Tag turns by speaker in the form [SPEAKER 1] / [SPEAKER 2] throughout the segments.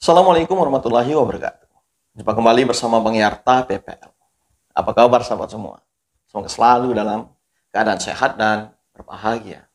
[SPEAKER 1] Assalamualaikum warahmatullahi wabarakatuh. Jumpa kembali bersama Bang Yarta PPL. Apa kabar sahabat semua? Semoga selalu dalam keadaan sehat dan berbahagia.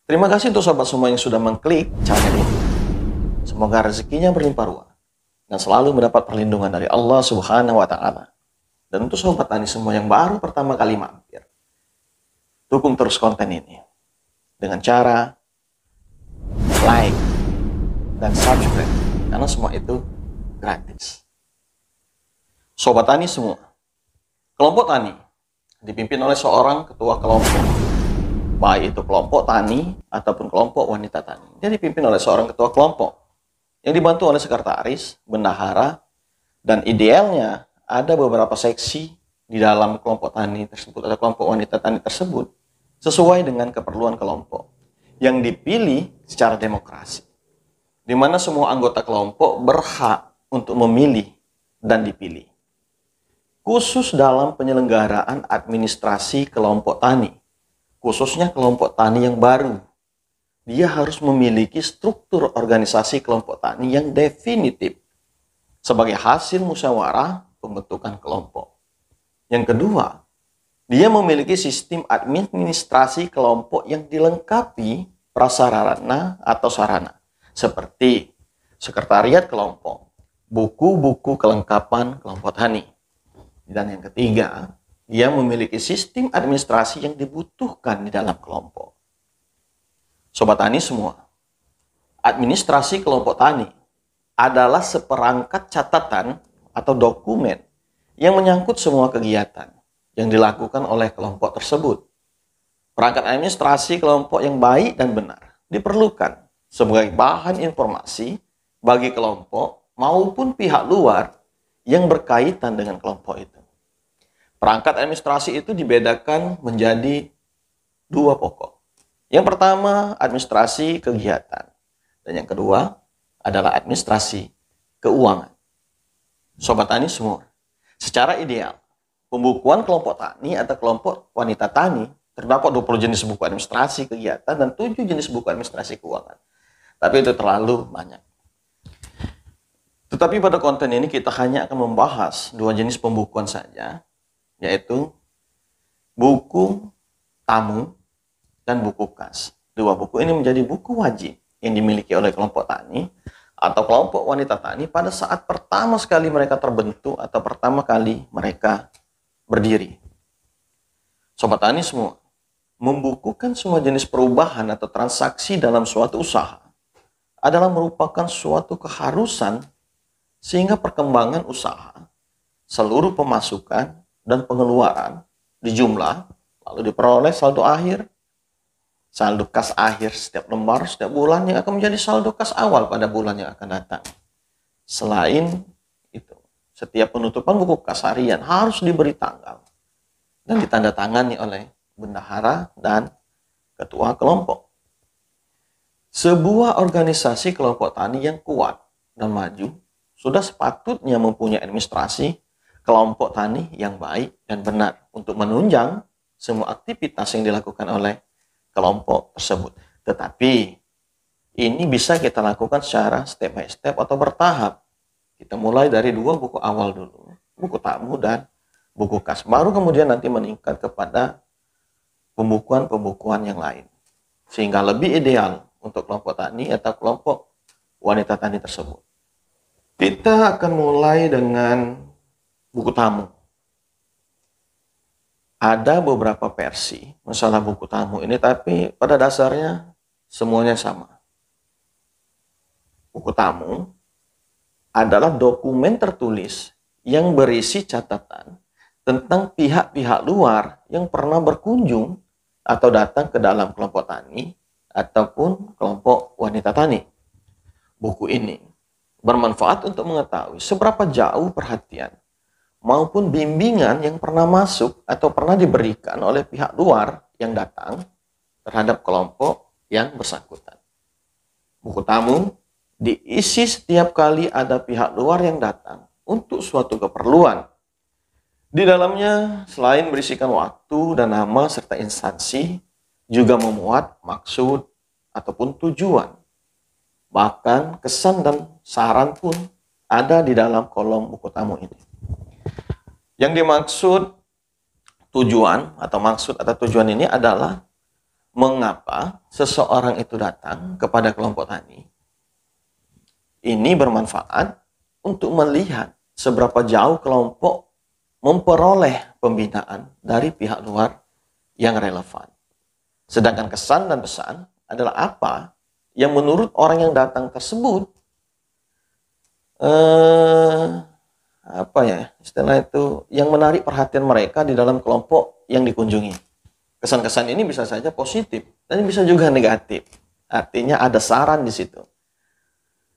[SPEAKER 1] Terima kasih untuk sahabat semua yang sudah mengklik channel ini. Semoga rezekinya berlimpah ruah dan selalu mendapat perlindungan dari Allah Subhanahu wa taala. Dan untuk sahabat tani semua yang baru pertama kali mampir, dukung terus konten ini dengan cara like dan subscribe, karena semua itu gratis. Sobat tani semua, kelompok tani dipimpin oleh seorang ketua kelompok, baik itu kelompok tani ataupun kelompok wanita tani. Dia dipimpin oleh seorang ketua kelompok yang dibantu oleh sekretaris, bendahara, dan idealnya ada beberapa seksi di dalam kelompok tani tersebut atau kelompok wanita tani tersebut sesuai dengan keperluan kelompok yang dipilih secara demokrasi, di mana semua anggota kelompok berhak untuk memilih dan dipilih. Khusus dalam penyelenggaraan administrasi kelompok tani, khususnya kelompok tani yang baru, dia harus memiliki struktur organisasi kelompok tani yang definitif sebagai hasil musyawarah pembentukan kelompok. Yang kedua, dia memiliki sistem administrasi kelompok yang dilengkapi prasarana atau sarana, seperti sekretariat kelompok, buku-buku kelengkapan kelompok tani. Dan yang ketiga, dia memiliki sistem administrasi yang dibutuhkan di dalam kelompok. Sobat tani semua, administrasi kelompok tani adalah seperangkat catatan atau dokumen yang menyangkut semua kegiatan yang dilakukan oleh kelompok tersebut. Perangkat administrasi kelompok yang baik dan benar diperlukan sebagai bahan informasi bagi kelompok maupun pihak luar yang berkaitan dengan kelompok itu. Perangkat administrasi itu dibedakan menjadi dua pokok. Yang pertama, administrasi kegiatan. Dan yang kedua adalah administrasi keuangan. Sobat tani semua, secara ideal, pembukuan kelompok tani atau kelompok wanita tani terdapat 20 jenis buku administrasi kegiatan dan 7 jenis buku administrasi keuangan. Tapi itu terlalu banyak. Tetapi pada konten ini kita hanya akan membahas 2 jenis pembukuan saja, yaitu buku tamu dan buku kas. 2 buku ini menjadi buku wajib yang dimiliki oleh kelompok tani atau kelompok wanita tani pada saat pertama sekali mereka terbentuk atau pertama kali mereka berdiri. Sobat tani semua, membukukan semua jenis perubahan atau transaksi dalam suatu usaha adalah merupakan suatu keharusan sehingga perkembangan usaha, seluruh pemasukan dan pengeluaran dijumlah, lalu diperoleh saldo akhir, saldo kas akhir setiap lembar, setiap bulan yang akan menjadi saldo kas awal pada bulan yang akan datang. Selain itu, setiap penutupan buku kas harian harus diberi tanggal dan ditandatangani oleh bendahara dan ketua kelompok. Sebuah organisasi kelompok tani yang kuat dan maju sudah sepatutnya mempunyai administrasi kelompok tani yang baik dan benar untuk menunjang semua aktivitas yang dilakukan oleh kelompok tersebut. Tetapi ini bisa kita lakukan secara step by step atau bertahap. Kita mulai dari 2 buku awal dulu, buku tamu dan buku kas. Baru kemudian nanti meningkat kepada pembukuan-pembukuan yang lain. Sehingga lebih ideal untuk kelompok tani atau kelompok wanita tani tersebut. Kita akan mulai dengan buku tamu. Ada beberapa versi masalah buku tamu ini, tapi pada dasarnya semuanya sama. Buku tamu adalah dokumen tertulis yang berisi catatan tentang pihak-pihak luar yang pernah berkunjung atau datang ke dalam kelompok tani ataupun kelompok wanita tani. Buku ini bermanfaat untuk mengetahui seberapa jauh perhatian maupun bimbingan yang pernah masuk atau pernah diberikan oleh pihak luar yang datang terhadap kelompok yang bersangkutan. Buku tamu diisi setiap kali ada pihak luar yang datang untuk suatu keperluan. Di dalamnya, selain berisikan waktu dan nama serta instansi, juga memuat maksud ataupun tujuan. Bahkan kesan dan saran pun ada di dalam kolom buku tamu ini. Yang dimaksud tujuan atau tujuan ini adalah mengapa seseorang itu datang kepada kelompok tani. Ini bermanfaat untuk melihat seberapa jauh kelompok memperoleh pembinaan dari pihak luar yang relevan. Sedangkan kesan dan pesan adalah apa yang menurut orang yang datang tersebut istilah itu yang menarik perhatian mereka di dalam kelompok yang dikunjungi. Kesan-kesan ini bisa saja positif dan bisa juga negatif. Artinya ada saran di situ.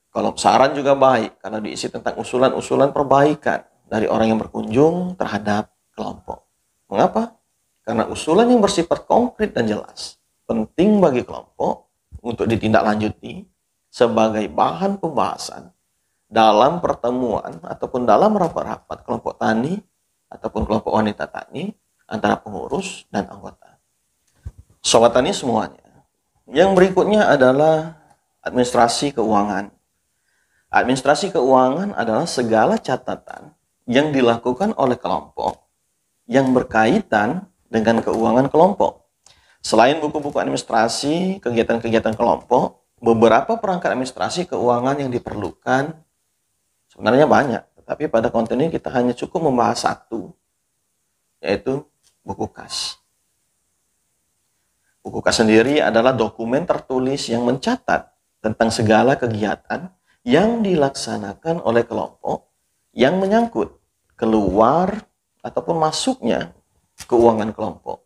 [SPEAKER 1] Kalau saran juga baik karena diisi tentang usulan-usulan perbaikan dari orang yang berkunjung terhadap kelompok. Mengapa? Karena usulan yang bersifat konkret dan jelas penting bagi kelompok untuk ditindaklanjuti sebagai bahan pembahasan dalam pertemuan ataupun dalam rapat-rapat kelompok tani ataupun kelompok wanita tani antara pengurus dan anggota. Sobat tani semuanya. Yang berikutnya adalah administrasi keuangan. Administrasi keuangan adalah segala catatan yang dilakukan oleh kelompok yang berkaitan dengan keuangan kelompok. Selain buku-buku administrasi, kegiatan-kegiatan kelompok, beberapa perangkat administrasi keuangan yang diperlukan sebenarnya banyak. Tetapi pada konten ini kita hanya cukup membahas satu, yaitu buku kas. Buku kas sendiri adalah dokumen tertulis yang mencatat tentang segala kegiatan yang dilaksanakan oleh kelompok yang menyangkut keluar ataupun masuknya keuangan kelompok.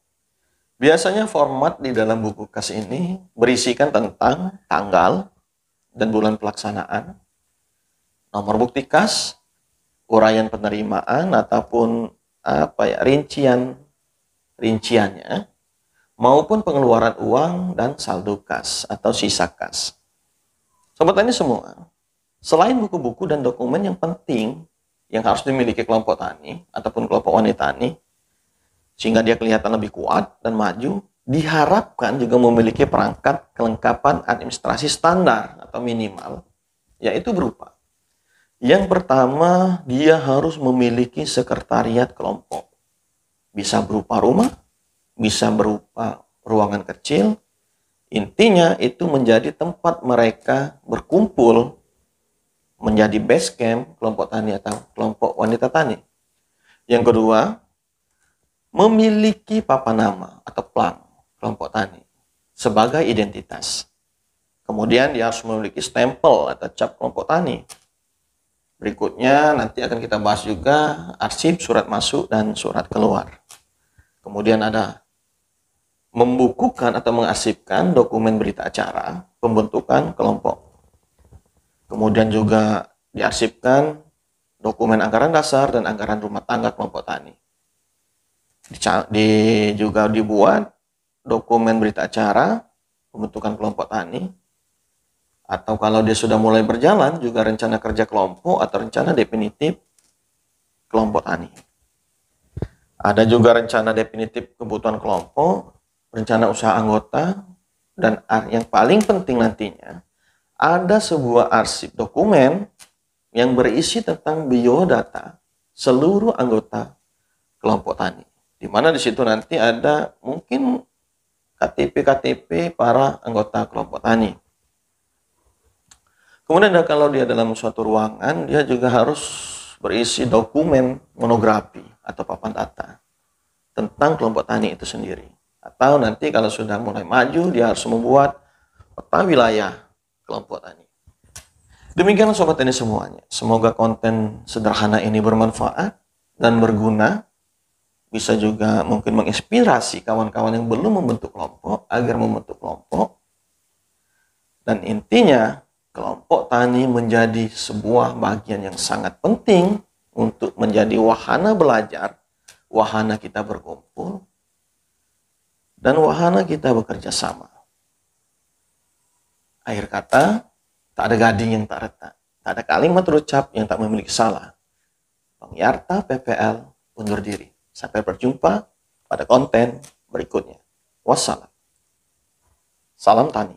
[SPEAKER 1] Biasanya format di dalam buku kas ini berisikan tentang tanggal dan bulan pelaksanaan, nomor bukti kas, uraian penerimaan ataupun rinciannya, maupun pengeluaran uang dan saldo kas atau sisa kas. Sobat tani semua, selain buku-buku dan dokumen yang penting yang harus dimiliki kelompok tani ataupun kelompok wanita tani, sehingga dia kelihatan lebih kuat dan maju, diharapkan juga memiliki perangkat kelengkapan administrasi standar atau minimal, yaitu berupa. Yang pertama, dia harus memiliki sekretariat kelompok. Bisa berupa rumah, bisa berupa ruangan kecil. Intinya itu menjadi tempat mereka berkumpul, menjadi base camp kelompok tani atau kelompok wanita tani. Yang kedua, memiliki papan nama atau plang kelompok tani sebagai identitas. Kemudian dia harus memiliki stempel atau cap kelompok tani. Berikutnya nanti akan kita bahas juga arsip, surat masuk, dan surat keluar. Kemudian ada membukukan atau mengarsipkan dokumen berita acara pembentukan kelompok. Kemudian juga diarsipkan dokumen anggaran dasar dan anggaran rumah tangga kelompok tani. Juga dibuat dokumen berita acara pembentukan kelompok tani. Atau kalau dia sudah mulai berjalan, juga rencana kerja kelompok atau rencana definitif kelompok tani. Ada juga rencana definitif kebutuhan kelompok, rencana usaha anggota, dan yang paling penting nantinya, ada sebuah arsip dokumen yang berisi tentang biodata seluruh anggota kelompok tani. Di mana di situ nanti ada mungkin KTP para anggota kelompok tani. Kemudian kalau dia dalam suatu ruangan, dia juga harus berisi dokumen monografi atau papan data tentang kelompok tani itu sendiri. Atau nanti kalau sudah mulai maju, dia harus membuat peta wilayah kelompok tani. Demikian sobat tani semuanya. Semoga konten sederhana ini bermanfaat dan berguna. Bisa juga mungkin menginspirasi kawan-kawan yang belum membentuk kelompok agar membentuk kelompok. Dan intinya, kelompok tani menjadi sebuah bagian yang sangat penting untuk menjadi wahana belajar, wahana kita berkumpul, dan wahana kita bekerja sama. Akhir kata, tak ada gading yang tak retak, tak ada kalimat terucap yang tak memiliki salah. Bang Yarta PPL undur diri. Sampai berjumpa pada konten berikutnya. Wassalam. Salam tani.